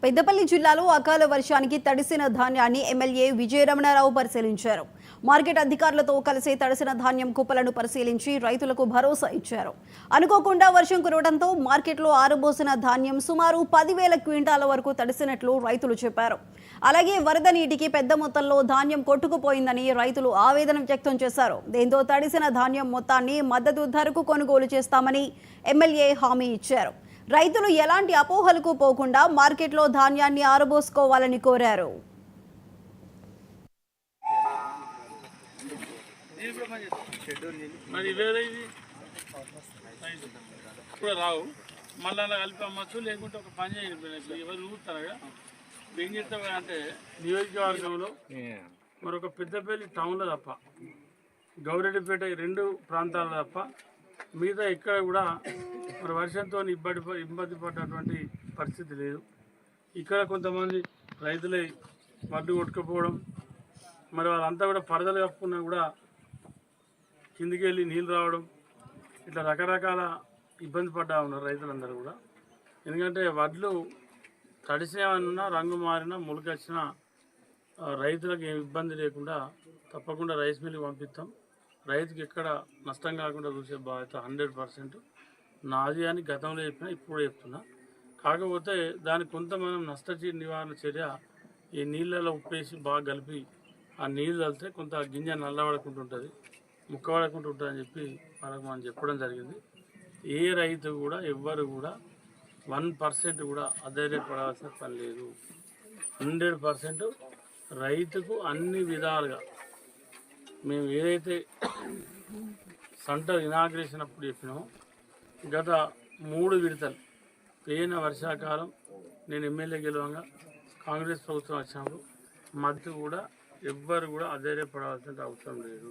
పెద్దపల్లి జిల్లాలో అకాల వర్షానికి తడిసిన ధాన్యాన్ని ఎమ్మెల్యే విజయరమణారావు పరిశీలించారు. మార్కెట్ అధికారులతో కలిసి తడిసిన ధాన్యం కుప్పలను పరిశీలించి రైతులకు భరోసా ఇచ్చారు. అనుకోకుండా వర్షం కురవడంతో మార్కెట్లో ఆరబోసిన ధాన్యం సుమారు 10,000 క్వింటాల వరకు తడిసినట్లు రైతులు చెప్పారు. అలాగే వరద నీటికి పెద్ద మొత్తంలో ధాన్యం కొట్టుకుపోయిందని రైతులు ఆవేదన వ్యక్తం చేశారు. దీంతో తడిసిన ధాన్యం మొత్తాన్ని మద్దతు ధరకు కొనుగోలు చేస్తామని ఎమ్మెల్యే హామీ ఇచ్చారు. రైతులు ఎలాంటి అపోహలకు పోకుండా మార్కెట్లో ధాన్యాన్ని ఆరబోసుకోవాలని కోరారు. రావు మళ్ళీ కలిపి అమ్మచ్చు, లేకుంటే ఒక పని చేయండి. ఎవరు ఊరుతారా ఏం చేస్తావు అంటే నియోజకవర్గంలో మరొక పెద్దపల్లి టౌన్లో తప్ప, గౌరెడ్డిపేట ఈ 2 ప్రాంతాల్లో తప్ప మిగతా ఇక్కడ కూడా మరి వర్షంతో ఇబ్బంది పడ్డటువంటి పరిస్థితి లేదు. ఇక్కడ కొంతమంది రైతులే వడ్లు కొట్టుకుపోవడం, మరి వాళ్ళంతా కూడా పరదలు కప్పుకున్నా కూడా కిందికి వెళ్ళి నీళ్ళు రావడం, ఇట్లా రకరకాల ఇబ్బంది పడ్డా ఉన్నారు రైతులందరూ కూడా. ఎందుకంటే వడ్లు తడిసేమన్నా, రంగు మారినా, మొలకొచ్చినా రైతులకు ఏం ఇబ్బంది లేకుండా తప్పకుండా రైస్ మిల్కి పంపిస్తాం. రైతుకి ఎక్కడ నష్టం కాకుండా చూసే బాధ్యత 100% నాది అని గతంలో చెప్పినా, ఇప్పుడు చెప్తున్నా. కాకపోతే దానికి కొంత మనం నివారణ చర్య ఈ నీళ్ళలో ఉప్పేసి బాగా కలిపి ఆ నీళ్ళు కలితే కొంత గింజ నల్లబడకుంటుంటుంది, ముక్కబడకుంటుంటుందని చెప్పి వాళ్ళకి మనం చెప్పడం జరిగింది. ఏ రైతు కూడా ఎవ్వరు కూడా 1% కూడా అధైర్యపడాల్సిన పని లేదు. 100% రైతుకు అన్ని విధాలుగా మేము ఏదైతే సెంటర్ ఇనాగ్రేషన్ అప్పుడు చెప్పినామో, గత 3 విడతలు పోయిన వర్షాకాలం నేను ఎమ్మెల్యే గెలవంగా కాంగ్రెస్ ప్రభుత్వం వచ్చినప్పుడు మద్దతు కూడా ఎవ్వరు కూడా అధైర్యపడాల్సిన అవసరం లేదు.